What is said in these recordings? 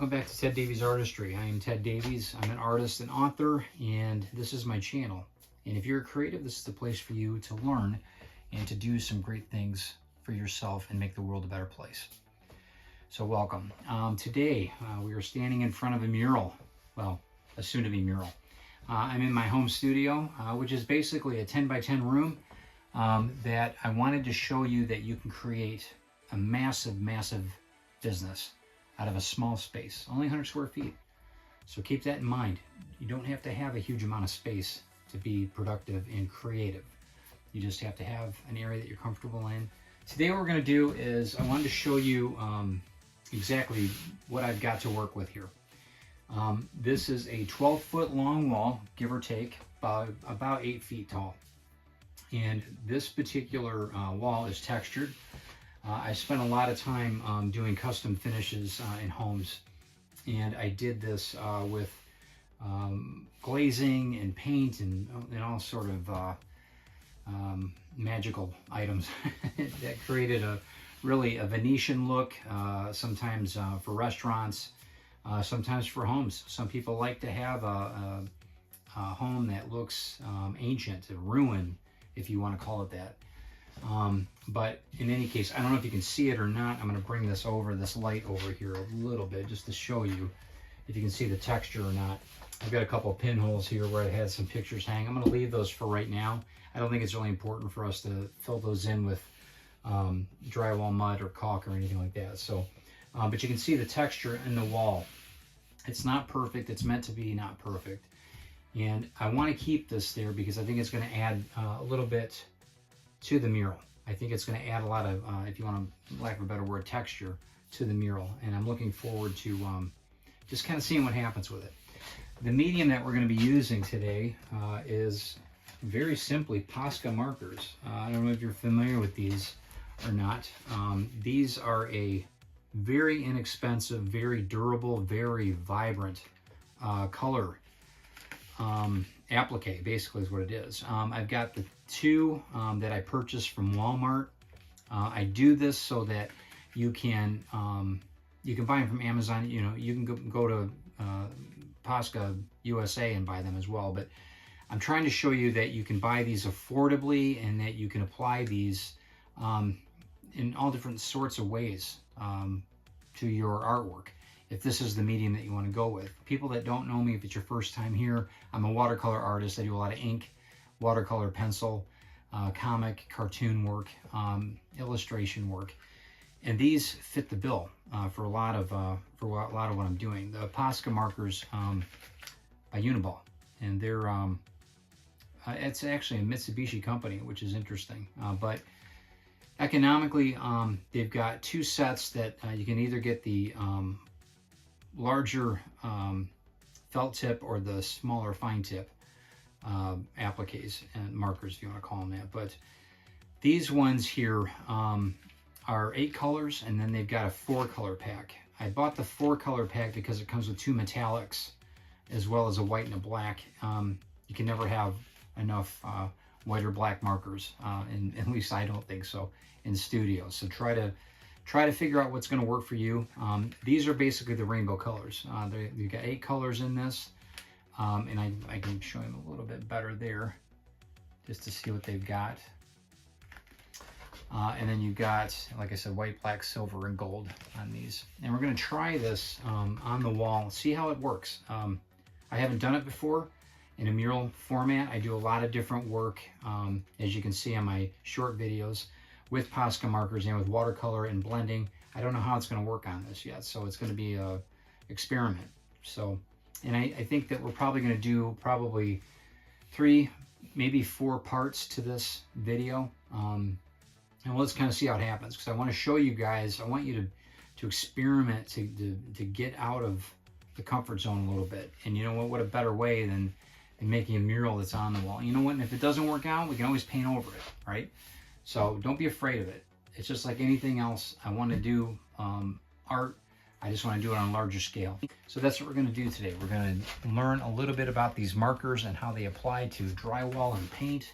welcome back to Ted Davies Artistry. I am Ted Davies. I'm an artist and author, and this is my channel. And if you're a creative, this is the place for you to learn and to do some great things for yourself and make the world a better place. So welcome. Today, we are standing in front of a mural. Well, a soon-to-be mural. I'm in my home studio, which is basically a 10 by 10 room that I wanted to show you that you can create a massive, massive business out of a small space, only 100 square feet. So keep that in mind. You don't have to have a huge amount of space to be productive and creative. You just have to have an area that you're comfortable in. Today what we're going to do is I wanted to show you exactly what I've got to work with here. This is a 12-foot long wall, give or take, about 8 feet tall. And this particular wall is textured. I spent a lot of time doing custom finishes in homes, and I did this with glazing and paint and all sort of magical items that created really a Venetian look, sometimes for restaurants, sometimes for homes. Some people like to have a home that looks ancient, a ruin, if you want to call it that. But in any case, I don't know if you can see it or not. I'm going to bring this light over here a little bit just to show you if you can see the texture or not. I've got a couple of pinholes here where I had some pictures hang. I'm going to leave those for right now. I don't think it's really important for us to fill those in with drywall mud or caulk or anything like that. So, but you can see the texture in the wall. It's not perfect. It's meant to be not perfect. And I want to keep this there because I think it's going to add a little bit to the mural. I think it's going to add a lot of, if you want to, lack of a better word, texture to the mural. And I'm looking forward to just kind of seeing what happens with it. The medium that we're going to be using today is very simply Posca markers. I don't know if you're familiar with these or not. These are a very inexpensive, very durable, very vibrant color applique, basically is what it is. I've got the two that I purchased from Walmart. I do this so that you can buy them from Amazon. You know, you can go to Posca USA and buy them as well. But I'm trying to show you that you can buy these affordably and that you can apply these in all different sorts of ways to your artwork, if this is the medium that you want to go with. People that don't know me, if it's your first time here, I'm a watercolor artist. I do a lot of ink, watercolor, pencil, comic, cartoon work, illustration work, and these fit the bill for a lot of what I'm doing. The Posca markers by Uniball, and they're it's actually a Mitsubishi company, which is interesting, but economically, they've got two sets that you can either get the larger felt tip or the smaller fine tip appliques and markers, if you want to call them that. But these ones here are 8 colors, and then they've got a 4-color pack. I bought the 4-color pack because it comes with 2 metallics as well as a white and a black. You can never have enough white or black markers, and at least I don't think so, in studios. So try to figure out what's going to work for you. These are basically the rainbow colors. You've got 8 colors in this, and I can show them a little bit better there just to see what they've got. And then you've got, like I said, white, black, silver, and gold on these. And we're going to try this on the wall, see how it works. I haven't done it before in a mural format. I do a lot of different work, as you can see on my short videos, with Posca markers and with watercolor and blending. I don't know how it's going to work on this yet, so it's going to be an experiment. So, and I think that we're probably going to do 3, maybe 4 parts to this video. And let's kind of see how it happens, because I want to show you guys, I want you to experiment, to get out of the comfort zone a little bit. And you know what a better way than making a mural that's on the wall. You know what, and if it doesn't work out, we can always paint over it, right? So don't be afraid of it. It's just like anything else. I want to do art. I just want to do it on a larger scale. So that's what we're going to do today. We're going to learn a little bit about these markers and how they apply to drywall and paint,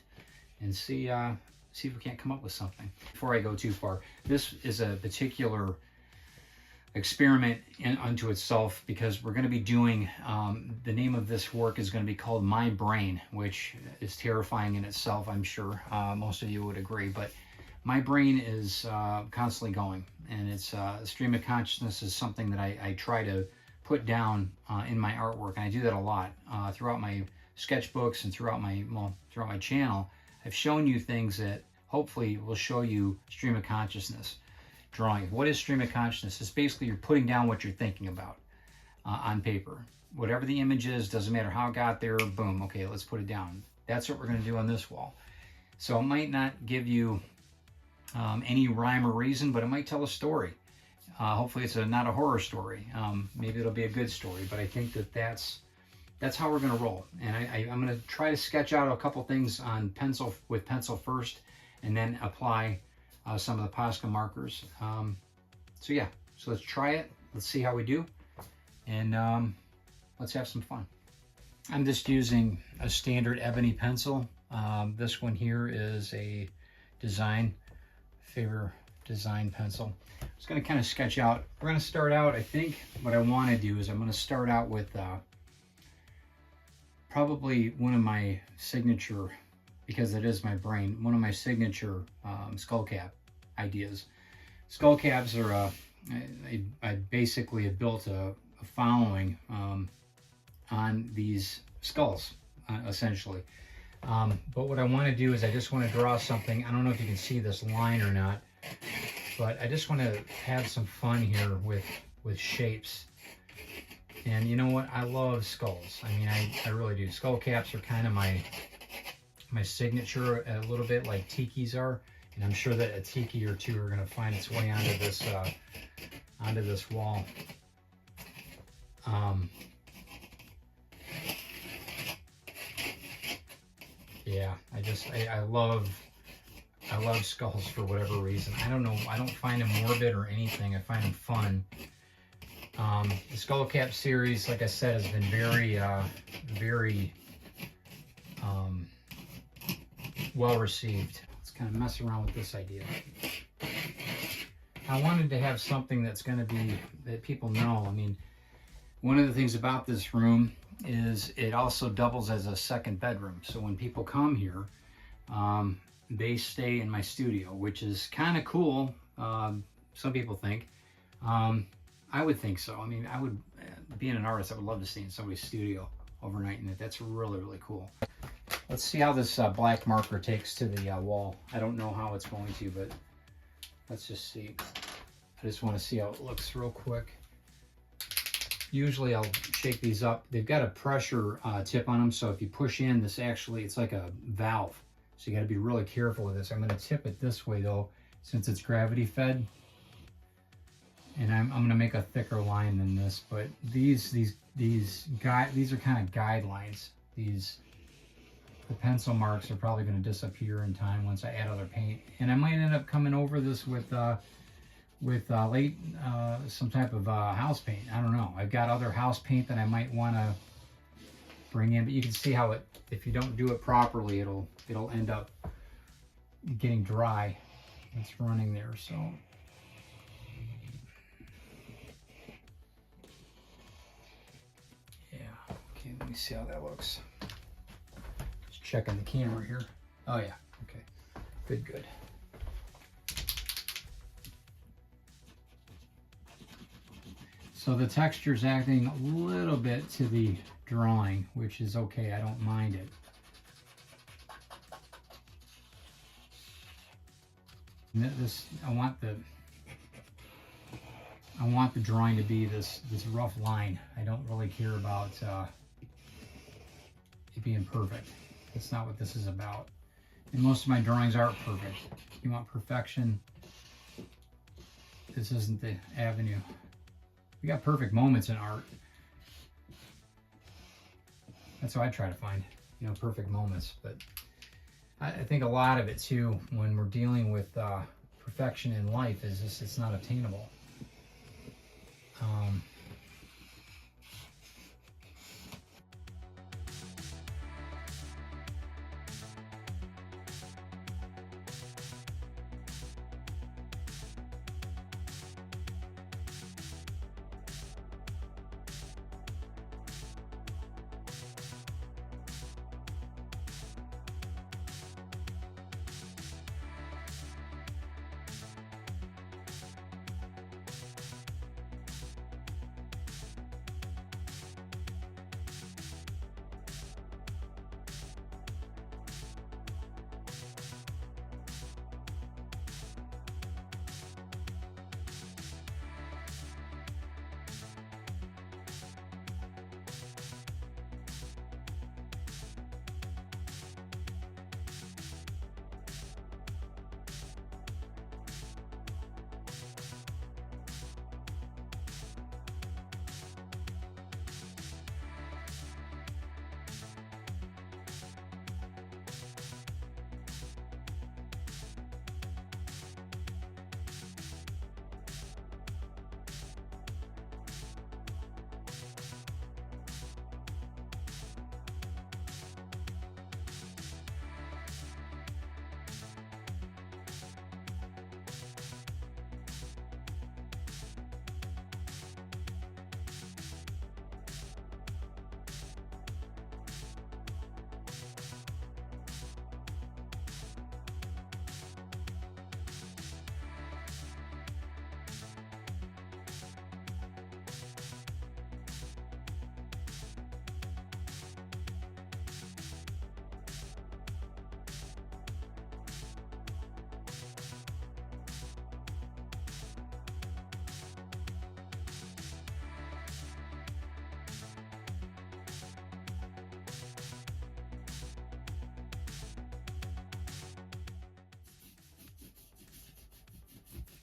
and see if we can't come up with something. Before I go too far, this is a particular experiment unto itself, because we're going to be doing, the name of this work is going to be called My Brain, which is terrifying in itself, I'm sure. Most of you would agree, but my brain is constantly going, and it's stream of consciousness is something that I try to put down in my artwork, and I do that a lot throughout my sketchbooks and throughout my channel. I've shown you things that hopefully will show you stream of consciousness drawing. What is stream of consciousness? It's basically you're putting down what you're thinking about on paper. Whatever the image is, doesn't matter how it got there, boom, okay, let's put it down. That's what we're going to do on this wall. So it might not give you any rhyme or reason, but it might tell a story. Hopefully it's not a horror story. Maybe it'll be a good story, but I think that's how we're going to roll. And I'm going to try to sketch out a couple things on pencil, with pencil first, and then apply some of the Posca markers. So yeah, so let's try it. Let's see how we do, and let's have some fun. I'm just using a standard ebony pencil. This one here is a Faber design pencil. I'm just going to kind of sketch out. We're going to start out, I think what I want to do is I'm going to start out with probably one of my signature, because it is my brain, one of my signature skull cap ideas. Skull caps are, I basically have built a following on these skulls, essentially. But what I want to do is I just want to draw something. I don't know if you can see this line or not, but I just want to have some fun here with shapes. And you know what? I love skulls. I mean, I really do. Skull caps are kind of my signature, a little bit like tikis are. And I'm sure that a tiki or two are going to find its way onto this wall. Yeah, I love skulls for whatever reason. I don't know. I don't find them morbid or anything. I find them fun. The skull cap series, like I said, has been very well received. Let's kind of mess around with this idea. I wanted to have something that's going to be, that people know. I mean, one of the things about this room is it also doubles as a second bedroom. So when people come here, they stay in my studio, which is kind of cool. Some people think. I would think so. I mean, I would, being an artist, I would love to stay in somebody's studio overnight, and that's really, really cool. Let's see how this black marker takes to the wall. I don't know how it's going to, but let's just see. I just want to see how it looks real quick. Usually I'll shake these up. They've got a pressure tip on them, so if you push in, this actually, it's like a valve. So you got to be really careful with this. I'm going to tip it this way though, since it's gravity fed. And I'm going to make a thicker line than this, but these are kind of guidelines. The pencil marks are probably going to disappear in time once I add other paint. And I might end up coming over this with some type of house paint. I don't know. I've got other house paint that I might want to bring in, but you can see how it, if you don't do it properly, it'll end up getting dry. It's running there, so. Yeah, okay, let me see how that looks. Just checking the camera here. Oh yeah, okay, good. So the texture's acting a little bit to the drawing, which is okay, I don't mind it. And this, I want the drawing to be this rough line. I don't really care about it being perfect. That's not what this is about. And most of my drawings aren't perfect. If you want perfection, this isn't the avenue. We got perfect moments in art. That's how I try to find, perfect moments. But I think a lot of it too, when we're dealing with perfection in life, is just it's not attainable.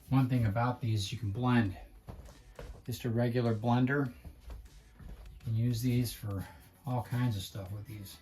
One thing about these, you can blend. Just a regular blender. You can use these for all kinds of stuff with these.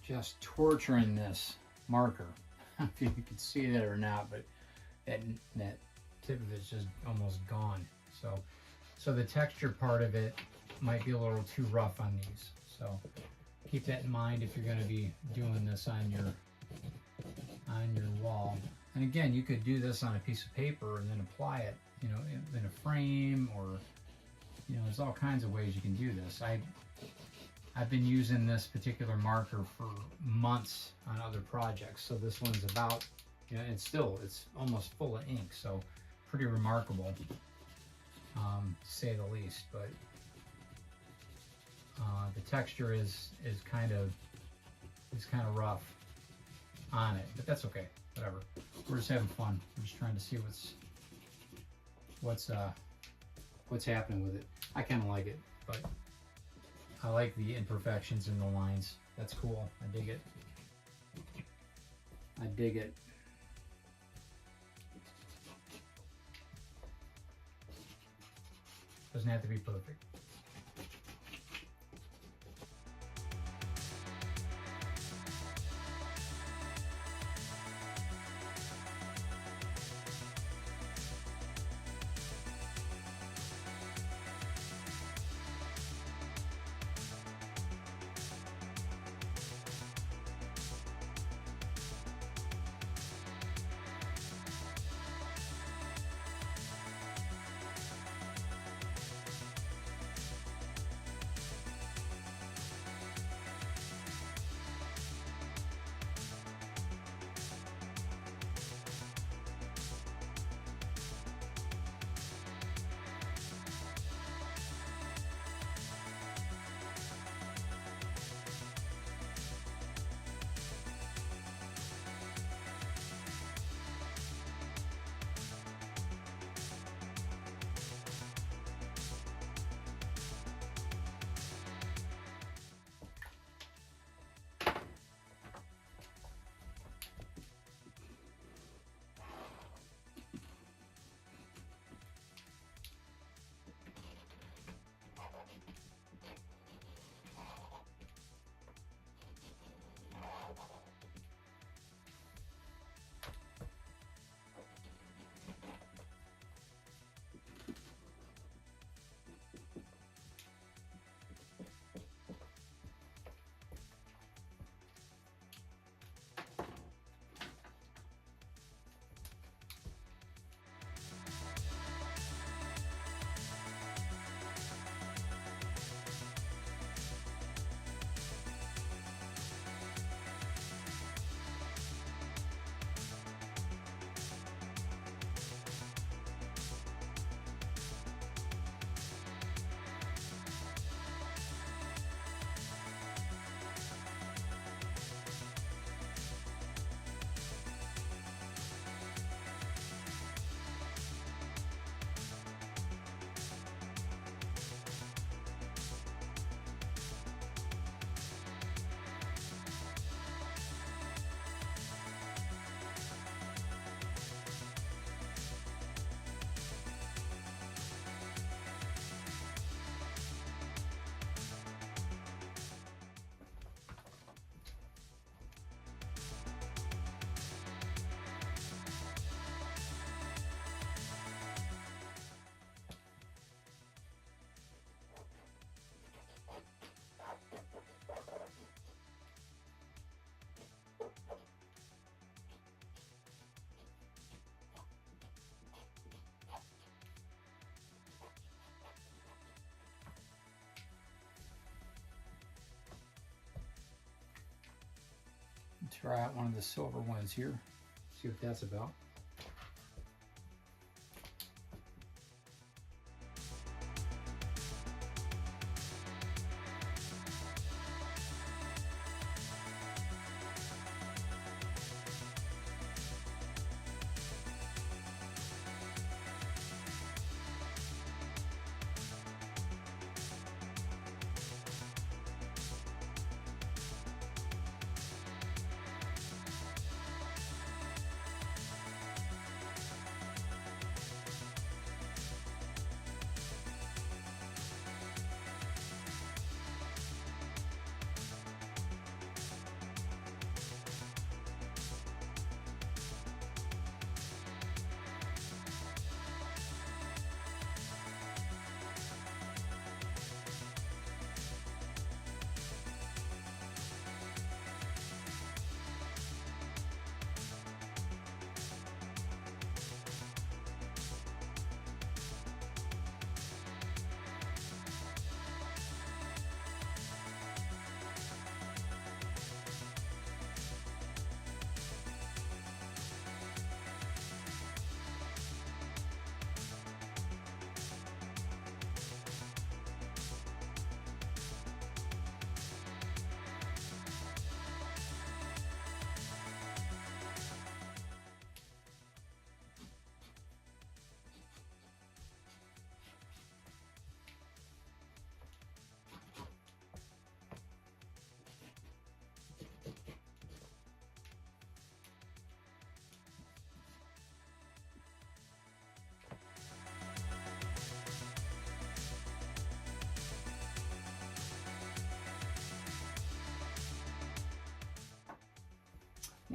just torturing this marker. I don't know if you can see that or not, but that tip of it's just almost gone. So the texture part of it might be a little too rough on these. So keep that in mind if you're going to be doing this on your wall. And again, you could do this on a piece of paper and then apply it, you know, in a frame, or, you know, there's all kinds of ways you can do this. I've been using this particular marker for months on other projects. So this one's about, you know, it's almost full of ink. So pretty remarkable, to say the least. But the texture is kind of rough on it, but that's okay. Whatever. We're just having fun. We're just trying to see what's happening with it. I kind of like it, but I like the imperfections in the lines. That's cool. I dig it. I dig it. Doesn't have to be perfect. Try out one of the silver ones here, see what that's about.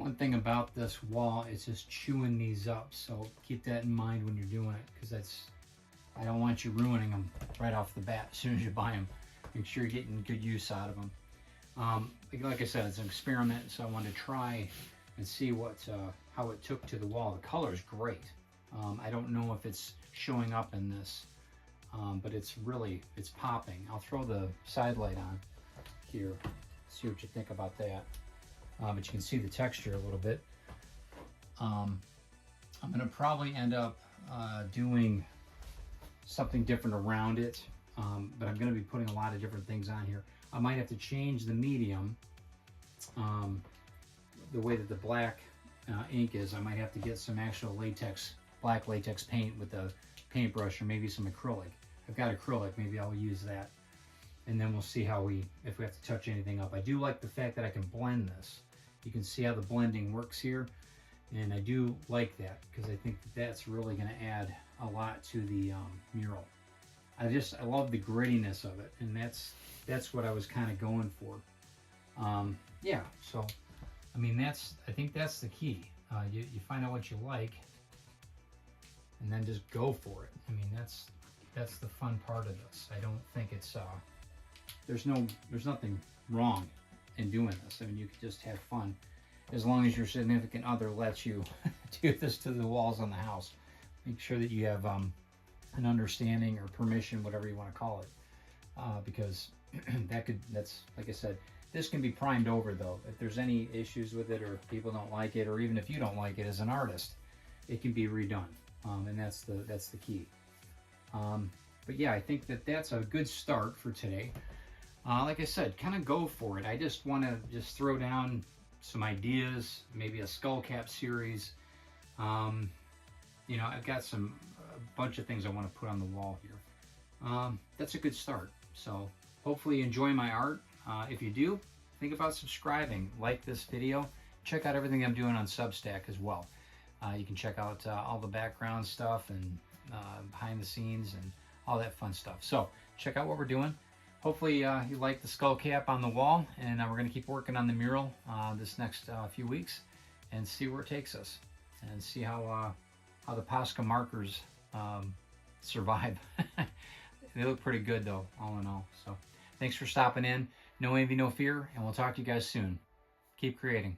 one thing about this wall is just chewing these up. So keep that in mind when you're doing it, because I don't want you ruining them right off the bat as soon as you buy them. Make sure you're getting good use out of them. Like I said, it's an experiment, so I wanted to try and see how it took to the wall. The color is great. I don't know if it's showing up in this, but it's popping. I'll throw the side light on here, see what you think about that. But you can see the texture a little bit. I'm gonna probably end up doing something different around it, but I'm gonna be putting a lot of different things on here. I might have to change the medium, the way that the black ink is. I might have to get some actual black latex paint with a paintbrush, or maybe some acrylic. I've got acrylic, maybe I'll use that. And then we'll see if we have to touch anything up. I do like the fact that I can blend this. You can see how the blending works here. And I do like that, because I think that's really gonna add a lot to the mural. I love the grittiness of it, and that's what I was kind of going for. Yeah, so I mean, I think that's the key. You find out what you like, and then just go for it. I mean, that's the fun part of this. I don't think it's there's nothing wrong in doing this. I mean, you can just have fun, as long as your significant other lets you do this to the walls on the house. Make sure that you have an understanding or permission, whatever you want to call it, because that's like I said, this can be primed over though. If there's any issues with it, or if people don't like it, or even if you don't like it as an artist, it can be redone, and that's the key. But yeah, I think that's a good start for today. Like I said, kind of go for it. I just want to throw down some ideas, maybe a skull cap series. You know, I've got a bunch of things I want to put on the wall here. That's a good start. So hopefully you enjoy my art. If you do, think about subscribing, like this video. Check out everything I'm doing on Substack as well. You can check out all the background stuff and behind the scenes and all that fun stuff. So check out what we're doing. Hopefully you like the skull cap on the wall, and we're going to keep working on the mural this next few weeks and see where it takes us, and see how the Posca markers survive. They look pretty good though, all in all. So thanks for stopping in. No envy, no fear, and we'll talk to you guys soon. Keep creating.